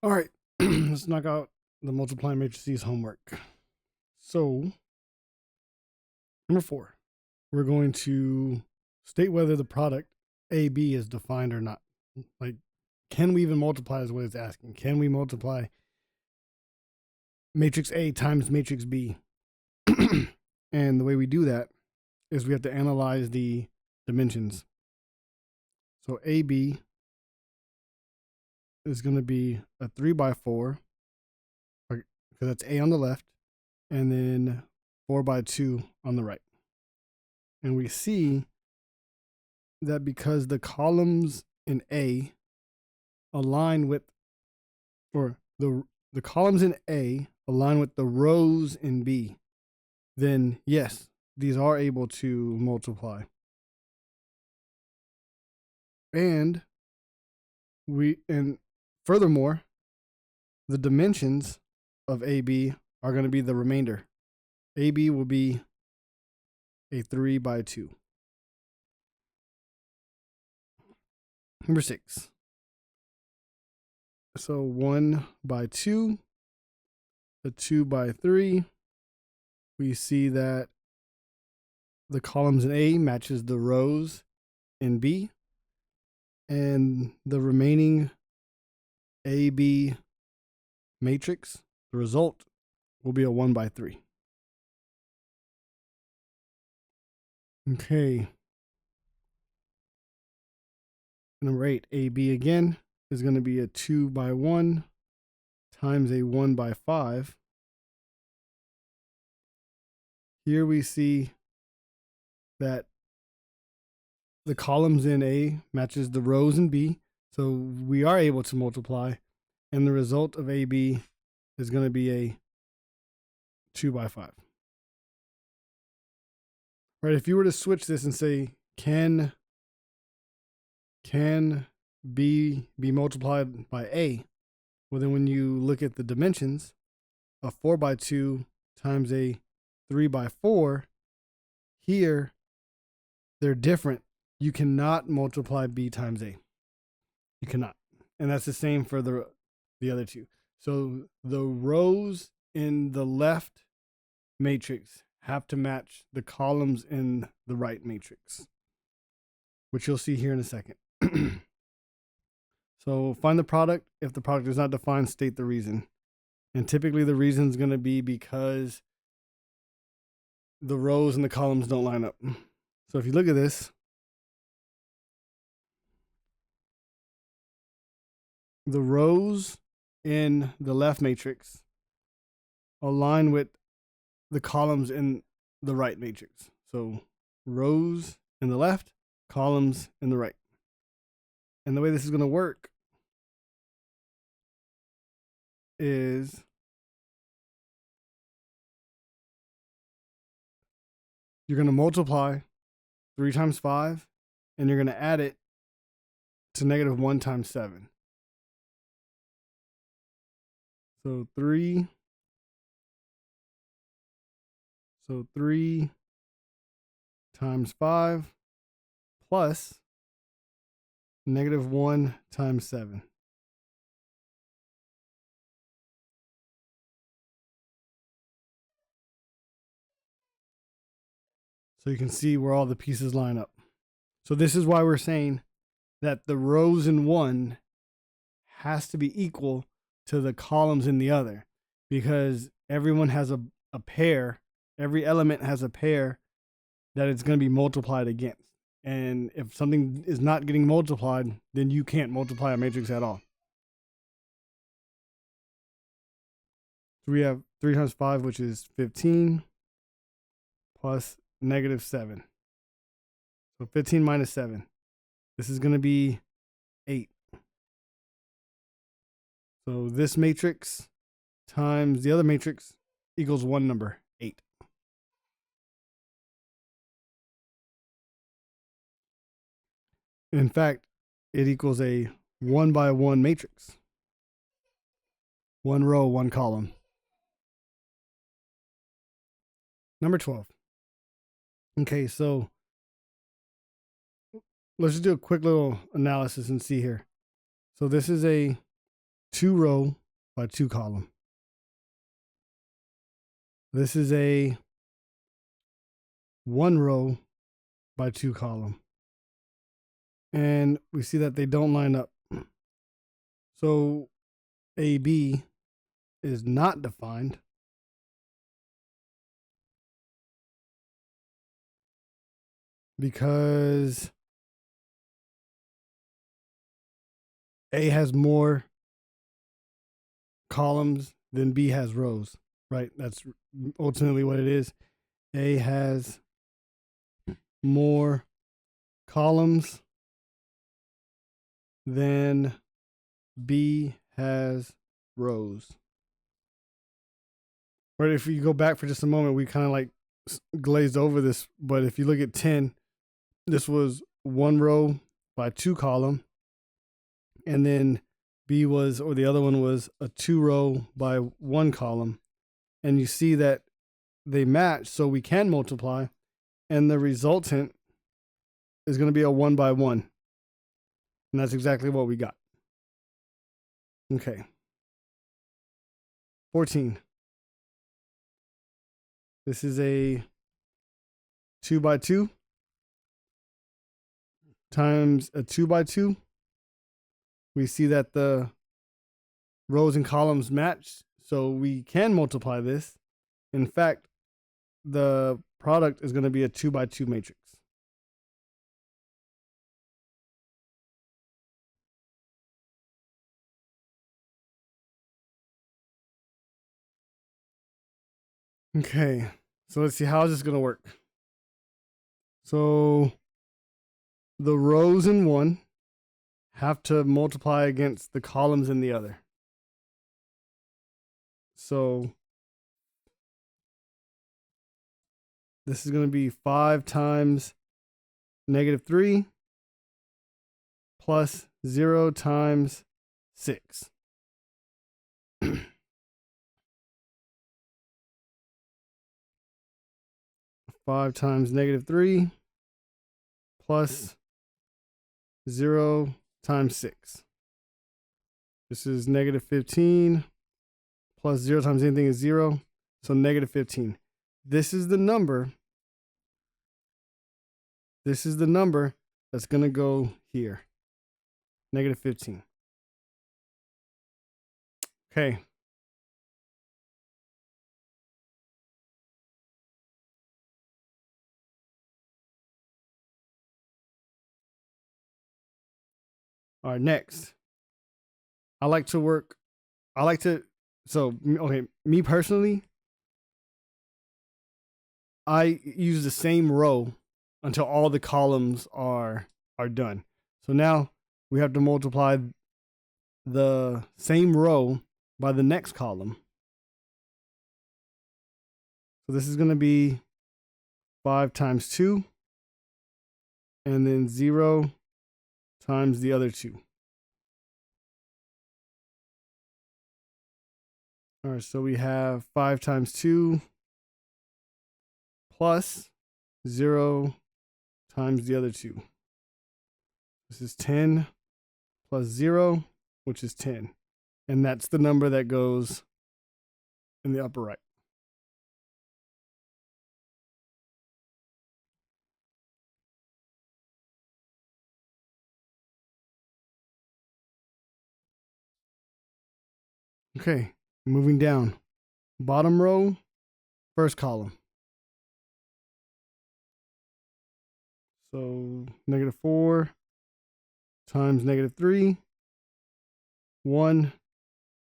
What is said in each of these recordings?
All right, let's knock out the multiplying matrices homework. So, number 4, we're going to state whether the product AB is defined or not. Like, can we even multiply is what it's asking. Can we multiply matrix A times matrix B? And the way we do that is we have to analyze the dimensions. So AB is going to be a 3 by 4, because that's A on the left, and then 4 by 2 on the right. And we see that because the columns in A align with, or the columns in A align with the rows in B, then yes, these are able to multiply. And furthermore, the dimensions of AB are going to be the remainder. AB will be a 3 by 2. Number 6. So 1 by 2, a 2 by 3. We see that the columns in A matches the rows in B, and the remaining AB matrix, the result will be a 1 by 3. Okay. Number 8, AB again is going to be a 2 by 1 times a 1 by 5. Here we see that the columns in A matches the rows in B, so we are able to multiply, and the result of AB is going to be a 2 by 5. Right, if you were to switch this and say, can B be multiplied by A? Well, then when you look at the dimensions, a 4 by 2 times a 3 by 4, here they're different. You cannot multiply B times A. You cannot. And that's the same for the other two. So the rows in the left matrix have to match the columns in the right matrix, which you'll see here in a second. So find the product. If the product is not defined, state the reason. And typically the reason is going to be because the rows and the columns don't line up. So if you look at this, the rows in the left matrix align with the columns in the right matrix. So rows in the left, columns in the right. And the way this is going to work is you're going to multiply 3 times 5, and you're going to add it to negative 1 times 7. So 3 times 5 plus negative 1 times 7. So you can see where all the pieces line up. So this is why we're saying that the rows in one has to be equal to the columns in the other, because everyone has a pair. Every element has a pair that it's going to be multiplied against. And if something is not getting multiplied, then you can't multiply a matrix at all. So we have 3 times 5, which is 15, plus negative 7. So 15 minus 7. This is going to be 8. So this matrix times the other matrix equals one number, 8. In fact, it equals a 1 by 1 matrix. 1 row, 1 column. Number 12. Okay, so let's just do a quick little analysis and see here. So this is a 2 row by 2 column. This is a 1 row by 2 column. And we see that they don't line up. So AB is not defined because A has more columns than B has rows, right? That's ultimately what it is. A has more columns than B has rows. Right, if you go back for just a moment, we kind of like glazed over this, but if you look at 10, this was 1 row by 2 column, and then B was, or the other one was a 2 row by 1 column. And you see that they match, so we can multiply, and the resultant is going to be a 1 by 1. And that's exactly what we got. Okay. 14. This is a 2 by 2 times a 2 by 2. We see that the rows and columns match, so we can multiply this. In fact, the product is going to be a 2 by 2 matrix. Okay, so let's see, how is this going to work? So the rows in one have to multiply against the columns in the other. So this is going to be 5 times -3 plus 0 times 6. 5 times -3 plus 0 times 6. This is -15 plus 0 times anything is 0. So -15. This is the number. This is the number that's going to go here. -15. Okay. All right, next. Me personally, I use the same row until all the columns are done. So now we have to multiply the same row by the next column. So this is going to be 5 times 2, and then 0 times the other 2. All right, so we have 5 times 2 plus 0 times the other 2. This is 10 plus 0, which is 10. And that's the number that goes in the upper right. Okay, moving down. Bottom row, first column. So -4 times -3, 1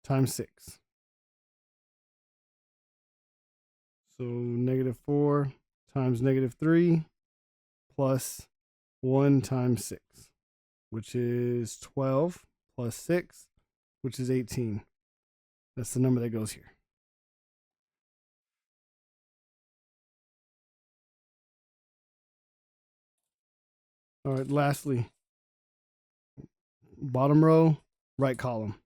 times 6. So -4 times -3 plus 1 times 6, which is 12 plus 6, which is 18. That's the number that goes here. All right, lastly, bottom row, right column.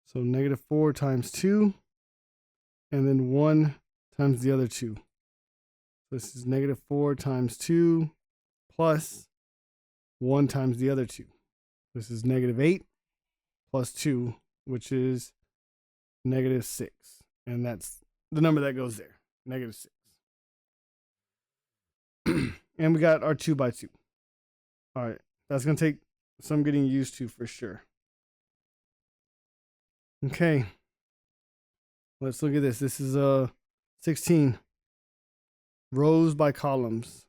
So -4 times 2, and then 1 times the other 2. This is -4 times 2 plus 1 times the other 2. This is -8. plus 2, which is -6. And that's the number that goes there, -6. And we got our 2 by 2. All right, that's going to take some getting used to for sure. Okay, let's look at this. This is 16 rows by columns.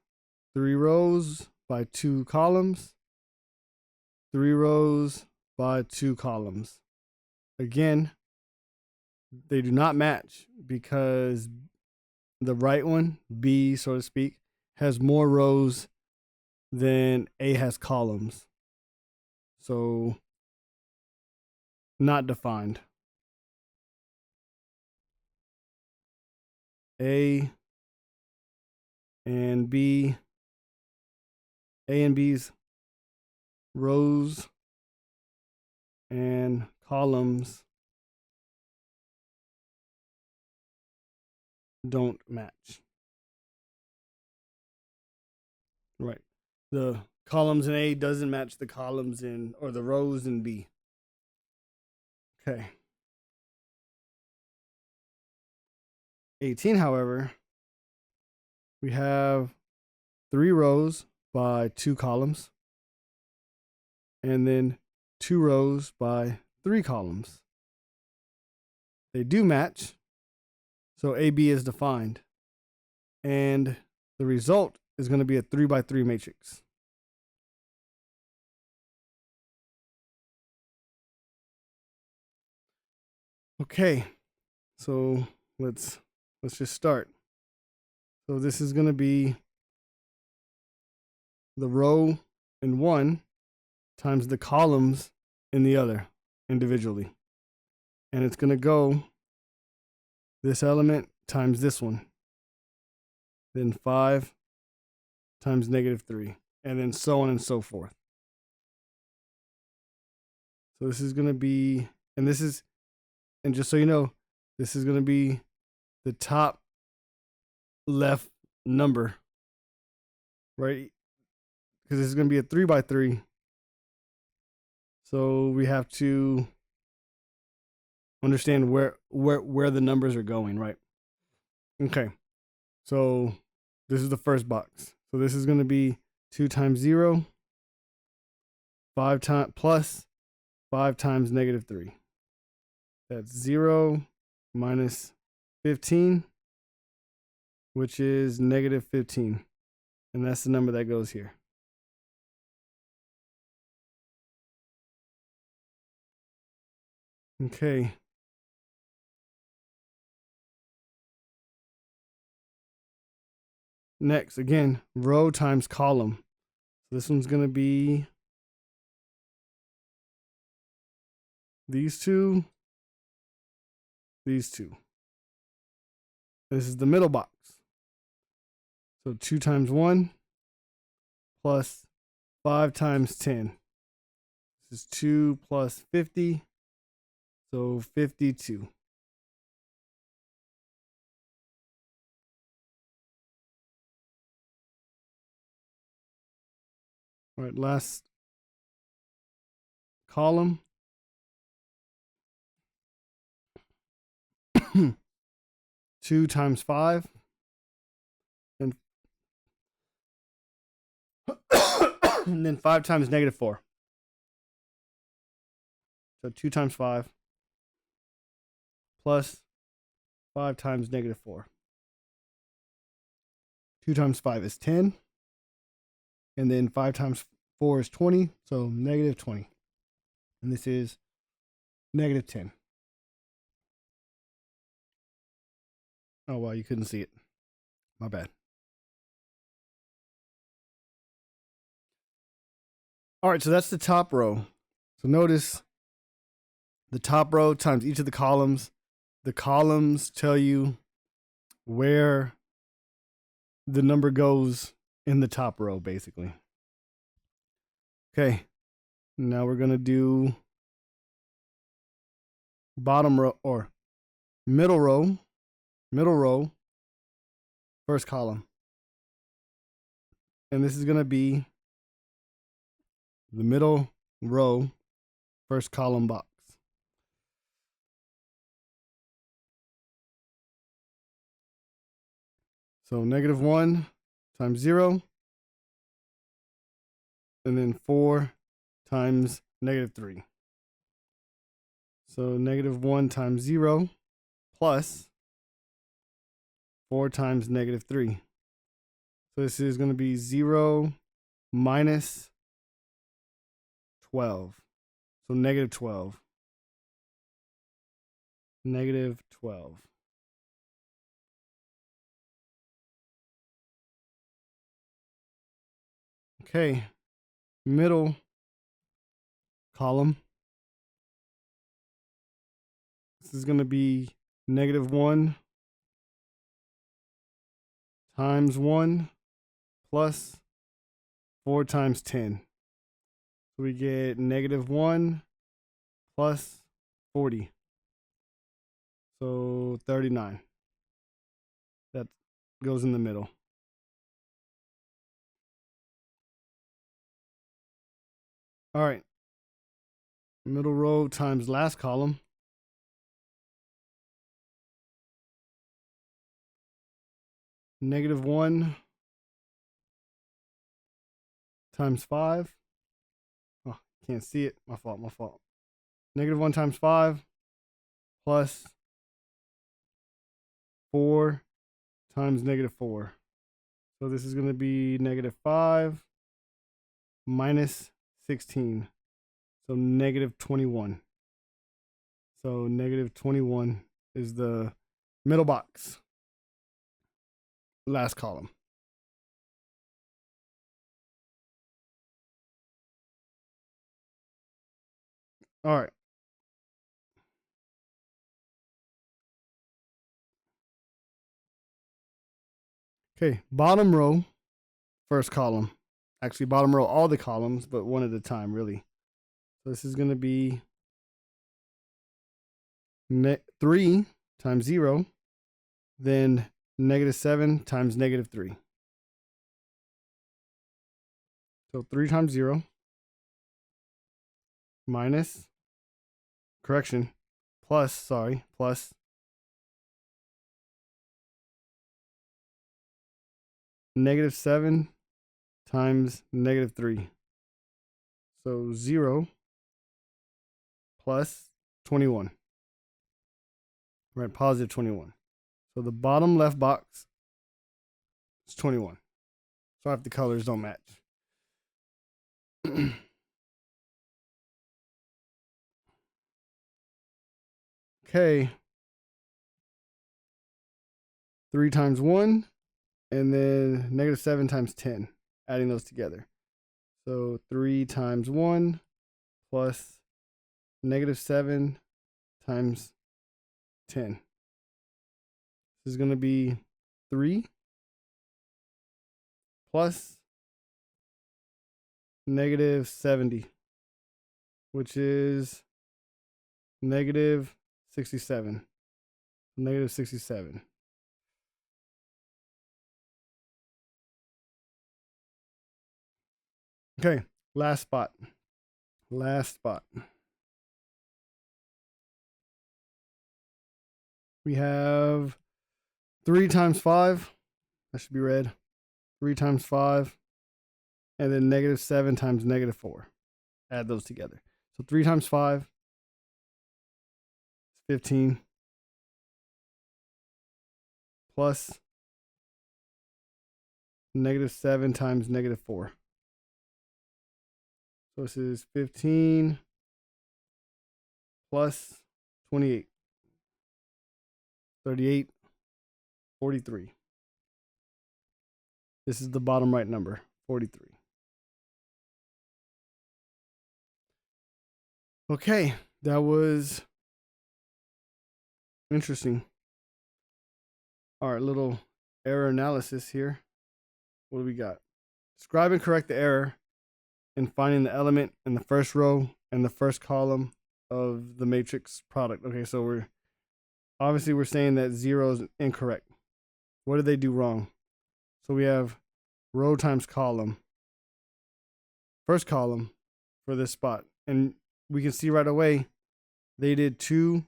3 rows by 2 columns. 3 rows by 2 columns. Again, they do not match because the right one, B, so to speak, has more rows than A has columns. So, not defined. A and B's rows and columns don't match. Right. The columns in A doesn't match the columns in, or the rows in B. Okay. 18, however, we have 3 rows by 2 columns, and then 2 rows by 3 columns. They do match, so AB is defined. And the result is going to be a 3 by 3 matrix. Okay, so let's just start. So this is going to be the row in one times the columns in the other individually. And it's going to go this element times this one. Then 5 times -3. And then so on and so forth. So this is going to be, and just so you know, this is going to be the top left number, right? Because this is going to be a 3 by 3. So we have to understand where the numbers are going, right? Okay. So this is the first box. So this is going to be 2 times 0, 5 times plus 5 times -3. That's 0 minus 15, which is -15. And that's the number that goes here. Okay. Next, again, row times column. So this one's going to be these two. This is the middle box. So 2 times 1 plus 5 times 10. This is 2 plus 50. So 52. All right, last column. 2 times 5. And, and then 5 times -4. So 2 times 5 plus 5 times -4. 2 times 5 is 10. And then 5 times 4 is 20. So -20. And this is -10. Oh, wow, you couldn't see it. My bad. All right, so that's the top row. So notice the top row times each of the columns. The columns tell you where the number goes in the top row, basically. Okay, now we're going to do bottom row or middle row, first column. And this is going to be the middle row, first column box. So -1 times 0, and then 4 times -3. So -1 times 0 plus 4 times -3. So this is going to be 0 minus 12. So -12. -12. Okay, middle column. This is going to be -1 times 1 plus 4 times 10. So we get -1 plus 40. So 39. That goes in the middle. All right. Middle row times last column. -1 times 5. Oh, can't see it. My fault. -1 times 5 plus 4 times -4. So this is going to be -5 minus 16. So -21. So -21 is the middle box. Last column. All right. Okay, bottom row, first column. Actually, bottom row, all the columns, but one at a time, really. So this is going to be 3 times 0, then -7 times -3. So 3 times 0 minus, correction, plus -7 times -3. So 0 plus 21. Right, positive 21. So the bottom left box is 21. So if the colors don't match. Okay. 3 times 1, and then -7 times 10, adding those together. So 3 times 1 plus -7 times 10. This is going to be 3 plus -70, which is -67. -67. Okay, last spot. We have 3 times 5. That should be red. 3 times 5. And then -7 times -4. Add those together. So 3 times 5 is 15. Plus -7 times -4. So this is 15 plus 28. 38, 43. This is the bottom right number, 43. Okay, that was interesting. All right, little error analysis here. What do we got? Describe and correct the error in finding the element in the first row and the first column of the matrix product. Okay, so we're saying that 0 is incorrect. What did they do wrong? So we have row times column. First column for this spot. And we can see right away they did 2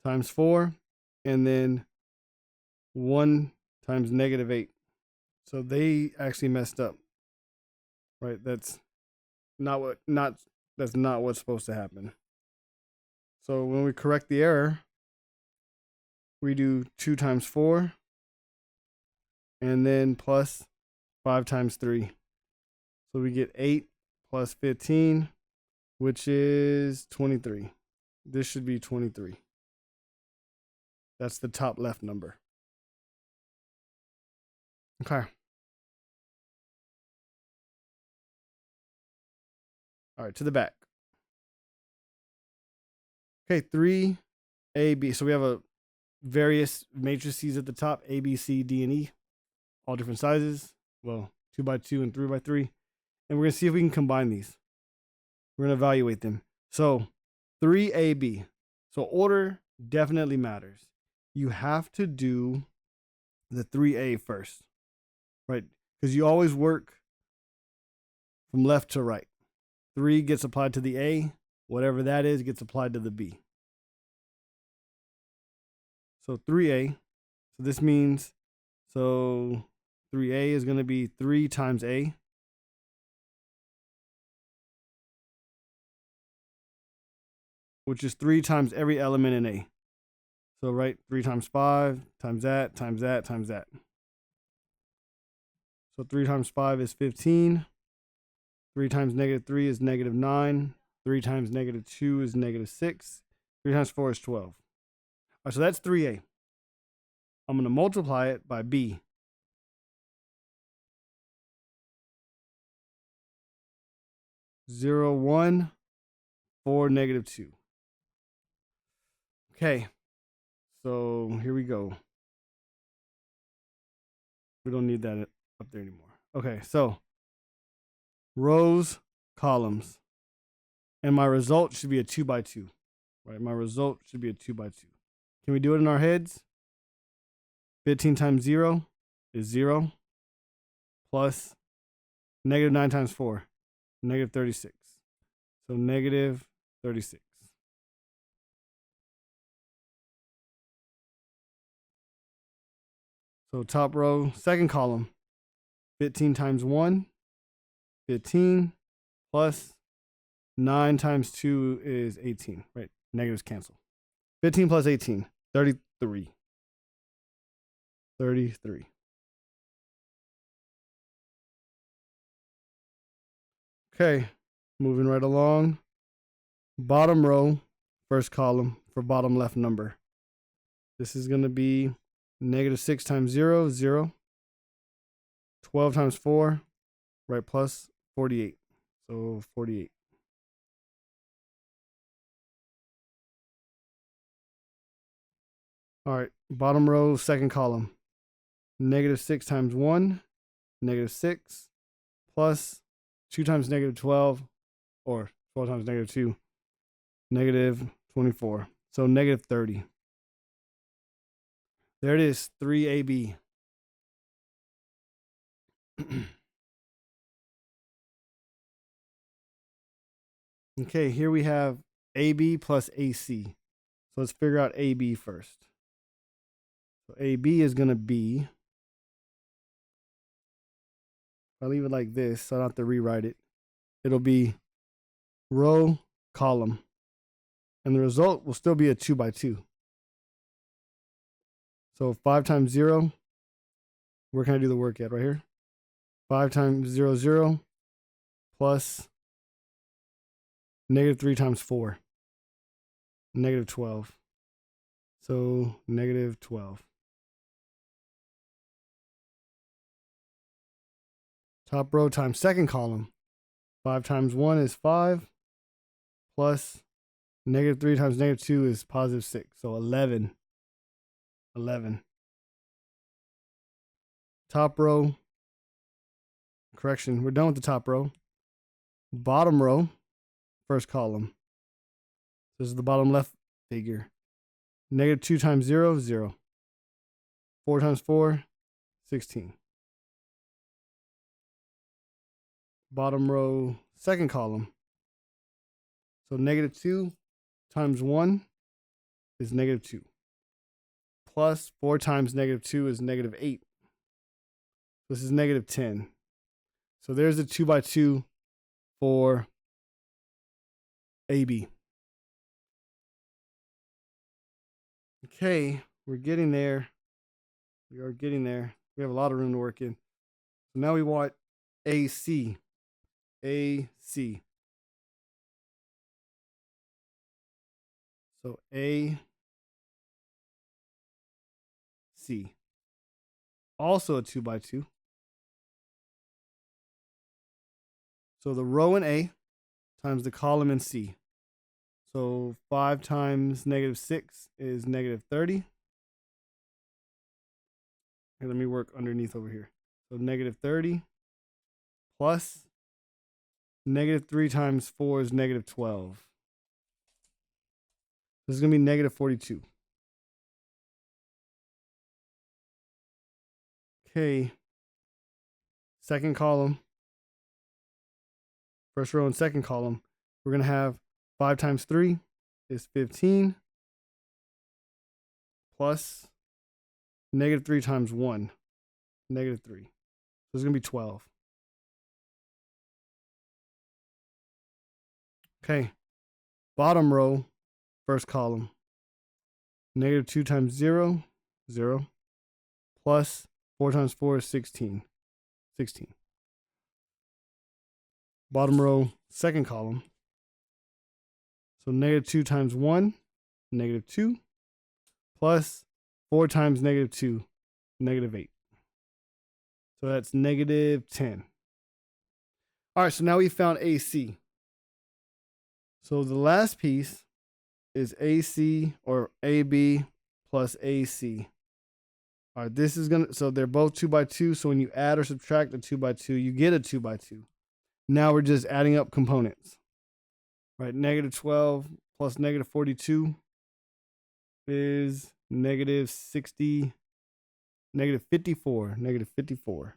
times 4 and then 1 times -8. So they actually messed up, right? That's not what's supposed to happen. So when we correct the error, we do 2 times 4 and then plus 5 times 3. So we get 8 plus 15, which is 23. This should be 23. That's the top left number. Okay. All right, to the back. Okay, 3AB. So we have a various matrices at the top, A, B, C, D, and E, all different sizes. Well, 2 by 2 and 3 by 3. And we're going to see if we can combine these. We're going to evaluate them. So 3AB. So order definitely matters. You have to do the 3A first, right? Because you always work from left to right. 3 gets applied to the A. Whatever that is gets applied to the B. So 3A. So this means, so 3A is going to be 3 times A. Which is 3 times every element in A. So, right, 3 times 5, times that, times that, times that. So 3 times 5 is 15. 3 times -3 is -9. 3 times -2 is -6. 3 times 4 is 12. All right, so that's 3A. I'm going to multiply it by B. 0, 1, 4, -2. Okay, so here we go. We don't need that up there anymore. Okay, so rows, columns. And my result should be a 2 by 2. Right? My result should be a 2 by 2. Can we do it in our heads? 15 times 0 is 0. Plus -9 times 4, -36. So -36. So top row, second column, 15 times 1, 15, plus 9 times 2 is 18, right? Negatives cancel. 15 plus 18, 33. 33. Okay, moving right along. Bottom row, first column for bottom left number. This is going to be -6 times 0, 0. 12 times 4, right, plus 48. So 48. All right, bottom row, second column. -6 times 1, -6, plus 2 times -12, or 12 times -2, -24. So -30. There it is, 3AB. Okay, here we have AB plus AC. So let's figure out AB first. So AB is going to be, if I leave it like this, so I don't have to rewrite it, it'll be row, column. And the result will still be a 2 by 2. So 5 times 0, where can I do the work at? Right here. 5 times 0, 0, plus -3 times 4, -12. So -12. Top row times second column. 5 times 1 is 5, plus -3 times -2 is +6. So 11. 11. Top row. Correction, we're done with the top row. Bottom row, first column. This is the bottom left figure. -2 times 0, 0. 4 times 4, 16. Bottom row, second column. So -2 times 1 is -2. Plus 4 times -2 is -8. This is negative 10. So there's a 2 by 2 for AB. Okay, we're getting there. We are getting there. We have a lot of room to work in. So now we want AC. AC. So AC. Also a 2 by 2. So the row in A times the column in C. So 5 times negative 6 is negative 30. And let me work underneath over here. So negative 30 plus negative 3 times 4 is negative 12. This is going to be negative 42. Okay. Second column. First row and second column. We're going to have 5 times 3 is 15 plus negative 3 times 1, negative 3. So it's going to be 12. Okay. Bottom row, first column. Negative 2 times 0, 0. Plus 4 times 4 is 16. 16. Bottom row, second column. So negative 2 times 1, negative 2. Plus 4 times negative 2, negative 8. So that's negative 10. All right, so now we found AC. So the last piece is AC or AB plus AC. All right, this is gonna, so they're both 2 by 2. So when you add or subtract a 2 by 2, you get a 2 by 2. Now we're just adding up components. All right, negative 12 plus negative 42 is negative 60, negative 54, negative 54.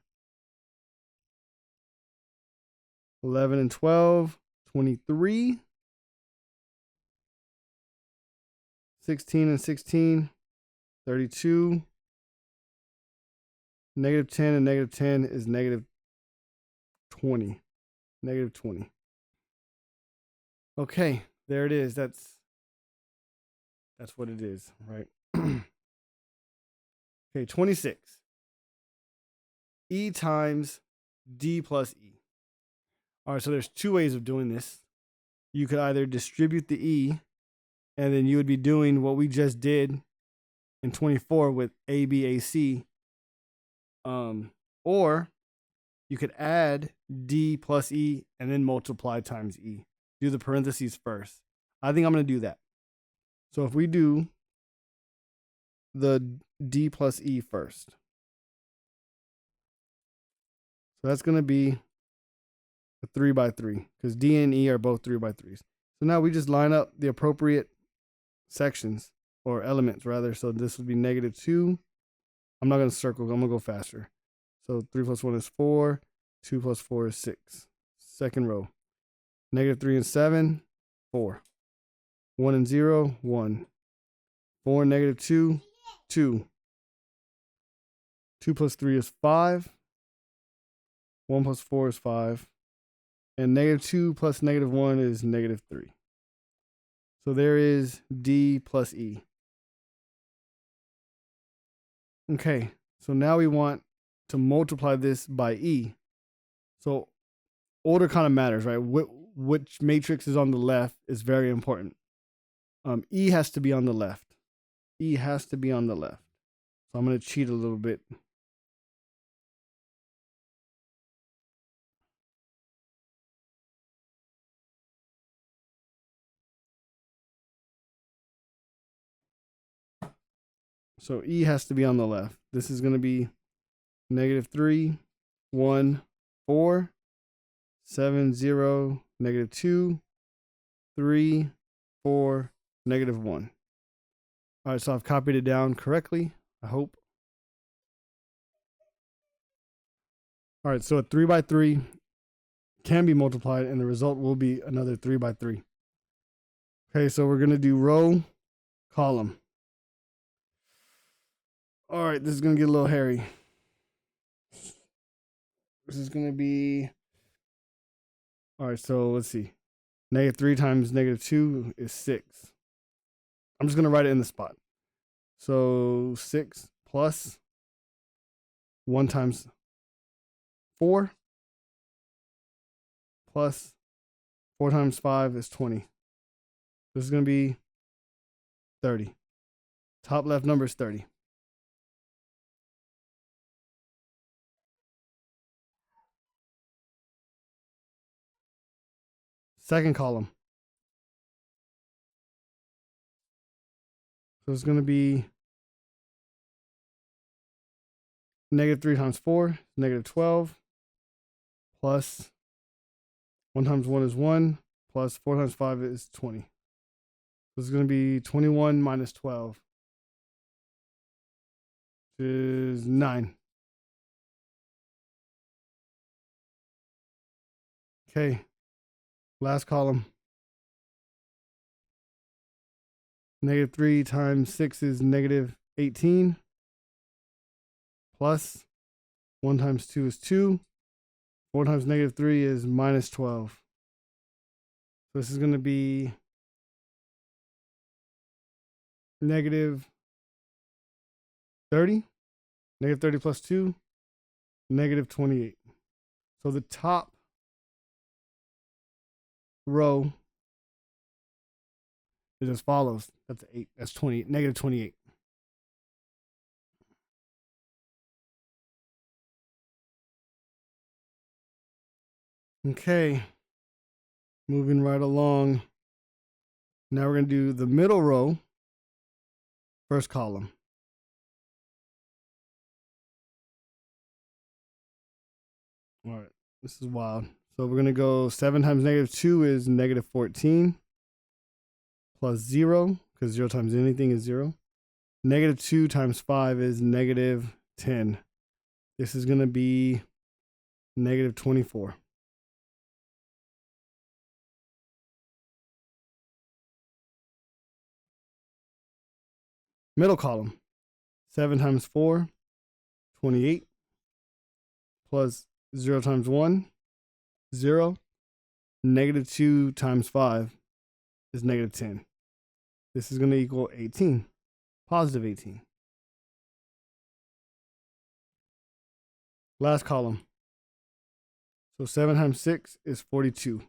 11 and 12, 23. 16 and 16, 32. Negative 10 and negative 10 is negative 20. Negative 20. Okay, there it is. That's what it is, right? Okay, 26. E times D plus E. All right, so there's two ways of doing this. You could either distribute the E, and then you would be doing what we just did in 24 with ABAC. Or you could add D plus E and then multiply times E. Do the parentheses first. I think I'm going to do that. So if we do the D plus E first. So that's going to be a 3 by 3 because D and E are both 3 by 3s. So now we just line up the appropriate sections or elements rather. So this would be negative 2. I'm not going to circle. I'm going to go faster. So 3 plus 1 is 4. 2 plus 4 is 6. Second row. Negative 3 and 7, 4. 1 and 0, 1. 4 and negative 2, 2. 2 plus 3 is 5. 1 plus 4 is 5. And negative 2 plus negative 1 is negative 3. So there is D plus E. Okay, so now we want to multiply this by E. So order kind of matters, right? Which matrix is on the left is very important. E has to be on the left. E has to be on the left. So I'm going to cheat a little bit. So E has to be on the left. This is going to be negative 3, 1, 4, 7, 0, negative 2, 3, 4, negative 1. All right, so I've copied it down correctly, I hope. All right, so a 3 by 3 can be multiplied, and the result will be another 3 by 3. Okay, so we're going to do row, column. All right, this is going to get a little hairy. This is going to be, all right, so let's see. -3 times -2 is 6. I'm just going to write it in the spot. So 6 plus 1 times 4 plus 4 times 5 is 20. This is going to be 30. Top left number is 30. Second column. So it's going to be -3 times 4 is -12 plus 1 times 1 is 1 plus 4 times 5 is 20. So it's going to be 21 minus 12, which is 9. Okay, last column. -3 times 6 is -18 plus 1 times 2 is 2. 4 times -3 is -12. So this is going to be -30. -30 plus 2, -28. So the top row is as follows. That's 8. That's 20. -28. Okay. Moving right along. Now we're going to do the middle row, first column. All right. This is wild. So we're going to go 7 times -2 is -14 plus 0, because 0 times anything is 0. -2 times 5 is -10. This is going to be -24. Middle column. 7 times 4, 28 plus 0 times 1, 0. -2 times 5 is -10. This is going to equal 18, positive 18. Last column. So 7 times 6 is 42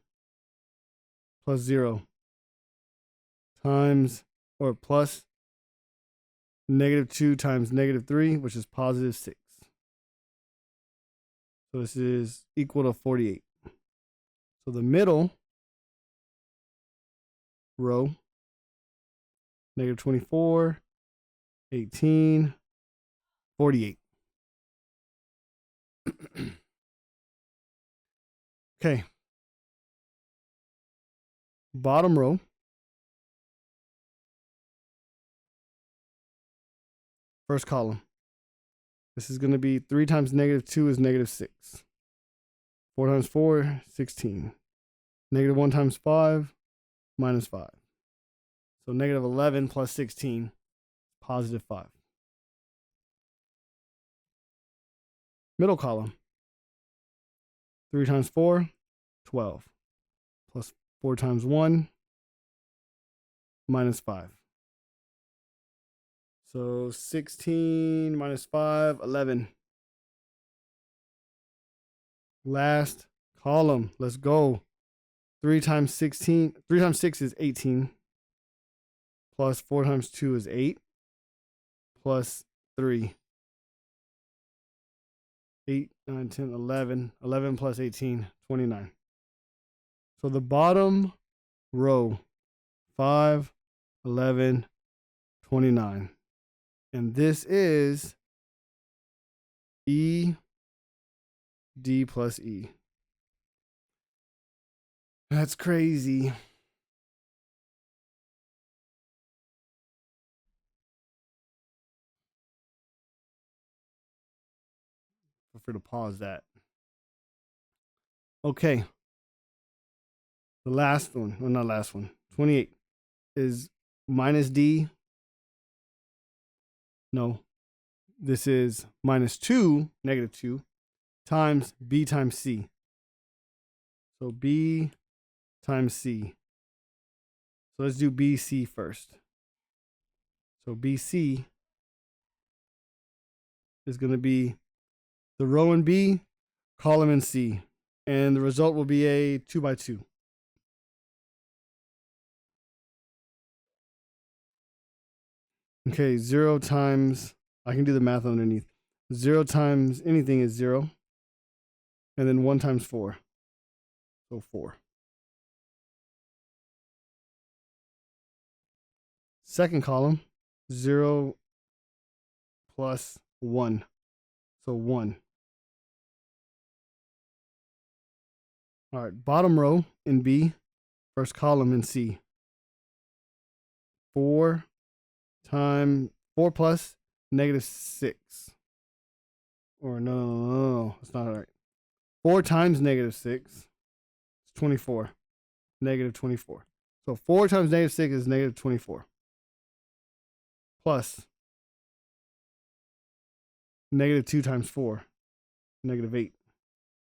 plus 0 times or plus -2 times -3, which is positive 6. So this is equal to 48. So the middle row, -24, 18, 48. Okay. Bottom row. First column. This is going to be 3 times -2 is -6. 4 times 4, 16. -1 times 5, -5. So -11 plus 16, positive 5. Middle column. 3 times 4, 12. Plus 4 times 1, -5. So 16 minus 5, 11. Last column. Let's go. 3 times 16. 3 times 6 is 18. Plus 4 times 2 is 8. Plus 3. 8, 9, 10, 11. 11 plus 18, 29. So the bottom row, 5, 11, 29. And this is E, D plus E. That's crazy. Feel free to pause that. Okay. The last one, well, not last one, 28 is minus D. No, this is -2, -2, times B times C. So B times C. So let's do BC first. So BC is going to be the row in B, column in C. And the result will be a 2 by 2. Okay, 0 times, I can do the math underneath. 0 times anything is 0. And then 1 times 4. So 4. Second column, 0 plus 1. So 1. All right, bottom row in B, first column in C. 4 times 4 plus -6. Or no, that's not right. 4 times -6 is 24. -24. So 4 times -6 is -24. Plus -2 times 4, -8.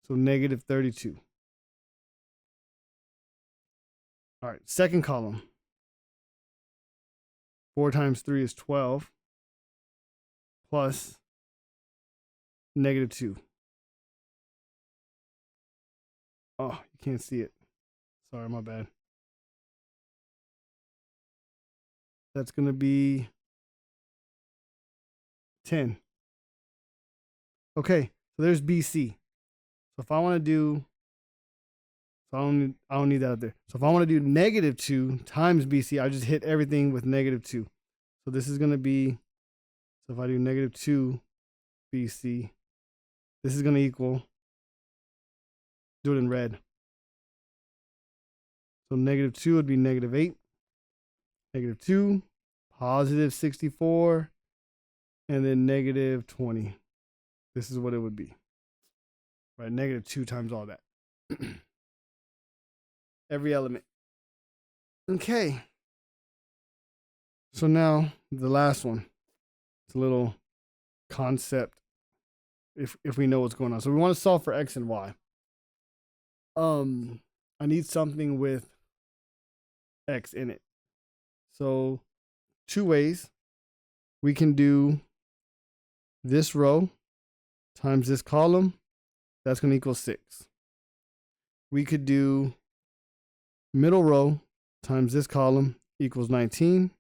So -32. All right, second column. 4 times 3 is 12. Plus -2. Oh, you can't see it. Sorry, my bad. That's going to be 10. Okay, so there's BC. So if I want to do, so I don't need that up there. So if I want to do -2 times BC, I just hit everything with -2. So this is going to be, so if I do -2 BC, this is going to equal, do it in red. So -2 would be -8. -2, positive 64, and then -20. This is what it would be. Right, -2 times all that. Every element. Okay. So now the last one. It's a little concept if we know what's going on. So we want to solve for X and Y. I need something with X in it. So 2 ways. We can do this row times this column. That's going to equal 6. We could do middle row times this column equals 19.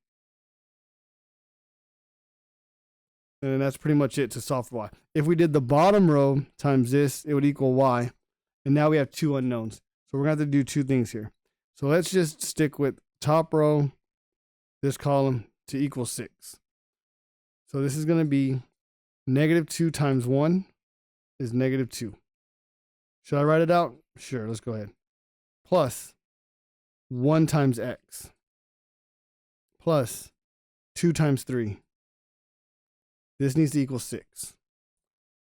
And that's pretty much it to solve for Y. If we did the bottom row times this, it would equal Y. And now we have 2 unknowns. So we're going to have to do 2 things here. So let's just stick with top row, this column to equal 6. So this is going to be -2 times 1 is -2. Should I write it out? Sure, let's go ahead. Plus 1 times X plus 2 times 3. This needs to equal 6.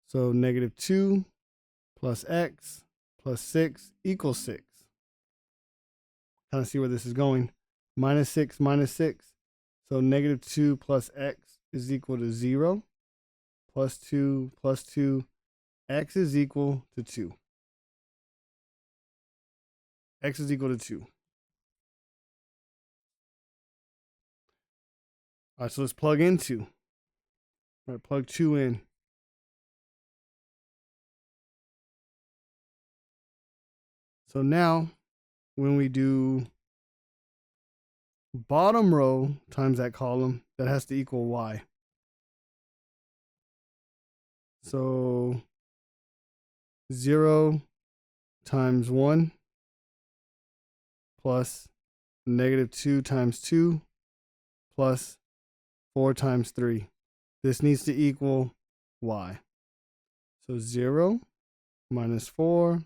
So -2 plus X plus 6 equals 6. Kind of see where this is going. -6 minus 6. So -2 plus X is equal to 0. Plus 2 plus 2. X is equal to 2. X is equal to 2. All right, so let's plug in 2. All right, plug 2 in. So now, when we do bottom row times that column, that has to equal Y. So 0 times 1 plus -2 times 2 plus 4 times 3. This needs to equal Y. So 0 minus 4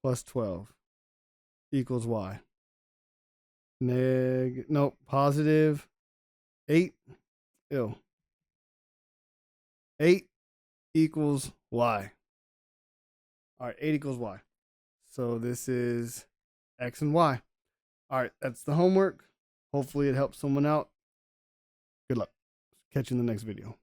plus 12 equals Y. Positive 8. 8 equals Y. All right, 8 equals Y. So this is X and Y. All right, that's the homework. Hopefully it helps someone out. Good luck. Catch you in the next video.